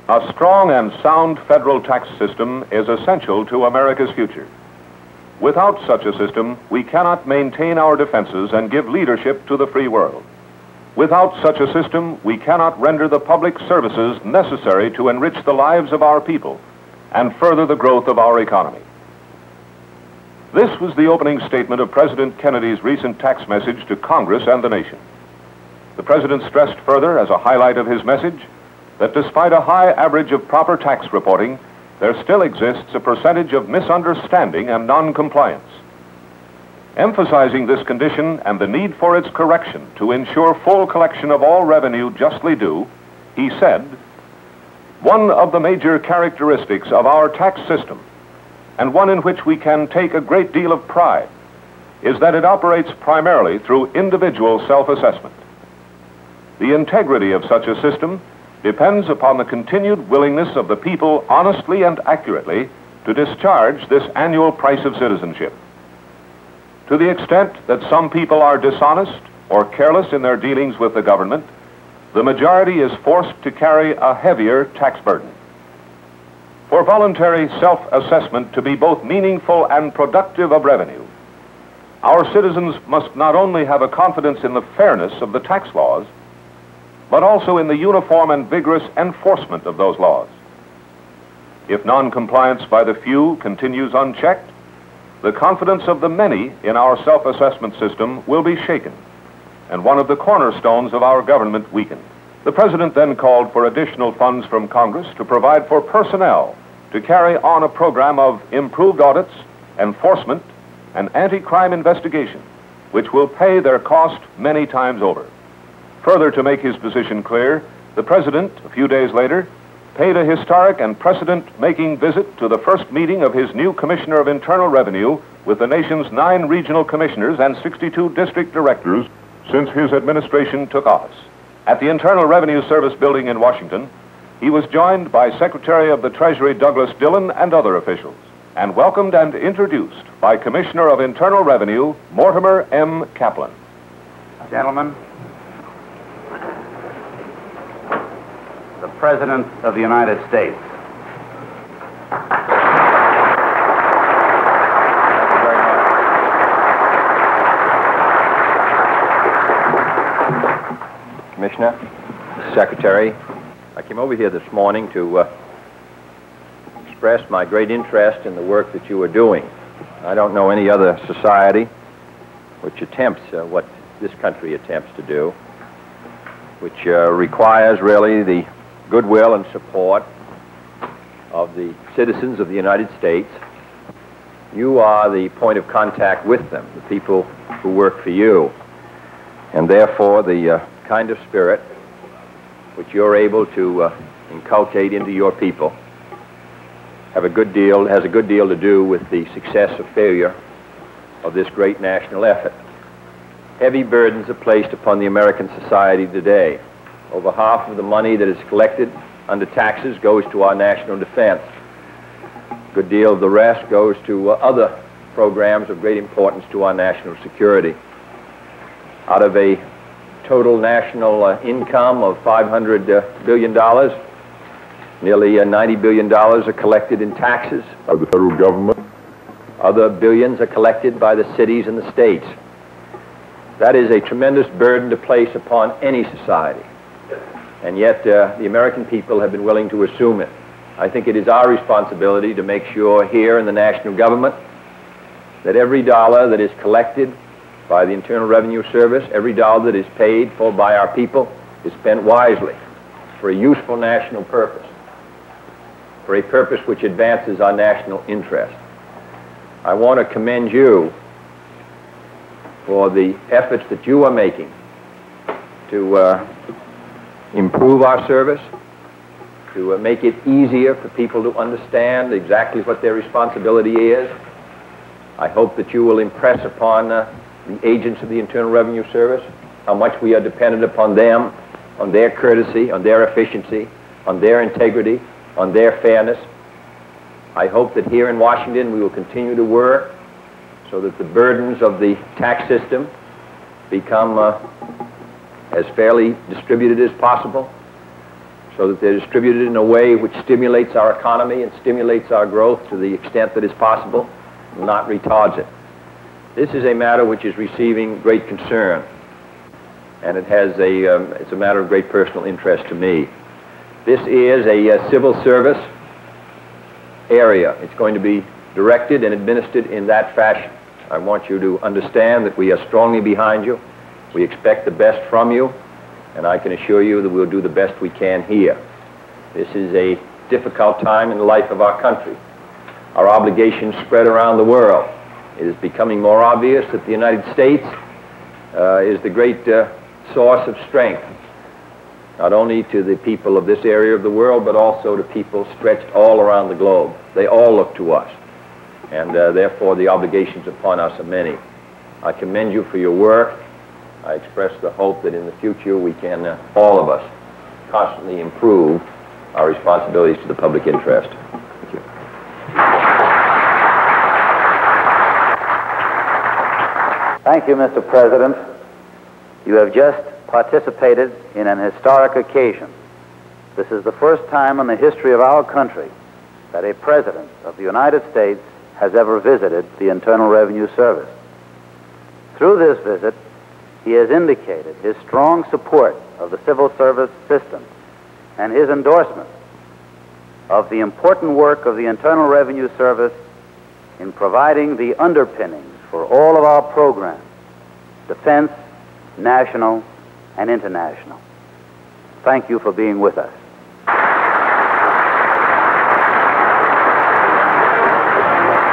A strong and sound federal tax system is essential to America's future. Without such a system, we cannot maintain our defenses and give leadership to the free world. Without such a system, we cannot render the public services necessary to enrich the lives of our people and further the growth of our economy. This was the opening statement of President Kennedy's recent tax message to Congress and the nation. The President stressed further, as a highlight of his message, that despite a high average of proper tax reporting, there still exists a percentage of misunderstanding and non-compliance. Emphasizing this condition and the need for its correction to ensure full collection of all revenue justly due, he said, "One of the major characteristics of our tax system, and one in which we can take a great deal of pride, is that it operates primarily through individual self-assessment. The integrity of such a system depends upon the continued willingness of the people honestly and accurately to discharge this annual price of citizenship. To the extent that some people are dishonest or careless in their dealings with the government, the majority is forced to carry a heavier tax burden. For voluntary self-assessment to be both meaningful and productive of revenue, our citizens must not only have a confidence in the fairness of the tax laws, but also in the uniform and vigorous enforcement of those laws. If non-compliance by the few continues unchecked, the confidence of the many in our self-assessment system will be shaken, and one of the cornerstones of our government weakened. The President then called for additional funds from Congress to provide for personnel to carry on a program of improved audits, enforcement, and anti-crime investigation, which will pay their cost many times over. Further, to make his position clear, the President, a few days later, paid a historic and precedent-making visit to the first meeting of his new Commissioner of Internal Revenue with the nation's 9 regional commissioners and 62 district directors since his administration took office. At the Internal Revenue Service building in Washington, he was joined by Secretary of the Treasury Douglas Dillon and other officials, and welcomed and introduced by Commissioner of Internal Revenue Mortimer M. Kaplan. Gentlemen, the President of the United States. Commissioner, Secretary, I came over here this morning to express my great interest in the work that you are doing. I don't know any other society which attempts what this country attempts to do, which requires really the goodwill and support of the citizens of the United States. You are the point of contact with them, the people who work for you, and therefore the kind of spirit which you're able to inculcate into your people has a good deal to do with the success or failure of this great national effort. Heavy burdens are placed upon the American society today. Over half of the money that is collected under taxes goes to our national defense. A good deal of the rest goes to other programs of great importance to our national security. Out of a total national income of $500 billion, nearly $90 billion are collected in taxes by the federal government. Other billions are collected by the cities and the states. That is a tremendous burden to place upon any society. And yet the American people have been willing to assume it. I think it is our responsibility to make sure here in the national government that every dollar that is collected by the Internal Revenue Service, every dollar that is paid for by our people is spent wisely for a useful national purpose, for a purpose which advances our national interest. I want to commend you for the efforts that you are making to improve our service, to make it easier for people to understand exactly what their responsibility is. I hope that you will impress upon the agents of the Internal Revenue Service how much we are dependent upon them, on their courtesy, on their efficiency, on their integrity, on their fairness. I hope that here in Washington we will continue to work so that the burdens of the tax system become as fairly distributed as possible, so that they're distributed in a way which stimulates our economy and stimulates our growth to the extent that is possible, and not retards it. This is a matter which is receiving great concern, and it's a matter of great personal interest to me. This is a civil service area. It's going to be directed and administered in that fashion. I want you to understand that we are strongly behind you. We expect the best from you, and I can assure you that we'll do the best we can here. This is a difficult time in the life of our country. Our obligations spread around the world. It is becoming more obvious that the United States is the great source of strength, not only to the people of this area of the world, but also to people stretched all around the globe. They all look to us, and therefore the obligations upon us are many. I commend you for your work. I express the hope that in the future we can, all of us, constantly improve our responsibilities to the public interest. Thank you. Thank you, Mr. President. You have just participated in an historic occasion. This is the first time in the history of our country that a president of the United States has ever visited the Internal Revenue Service. Through this visit, he has indicated his strong support of the civil service system and his endorsement of the important work of the Internal Revenue Service in providing the underpinnings for all of our programs, defense, national, and international. Thank you for being with us.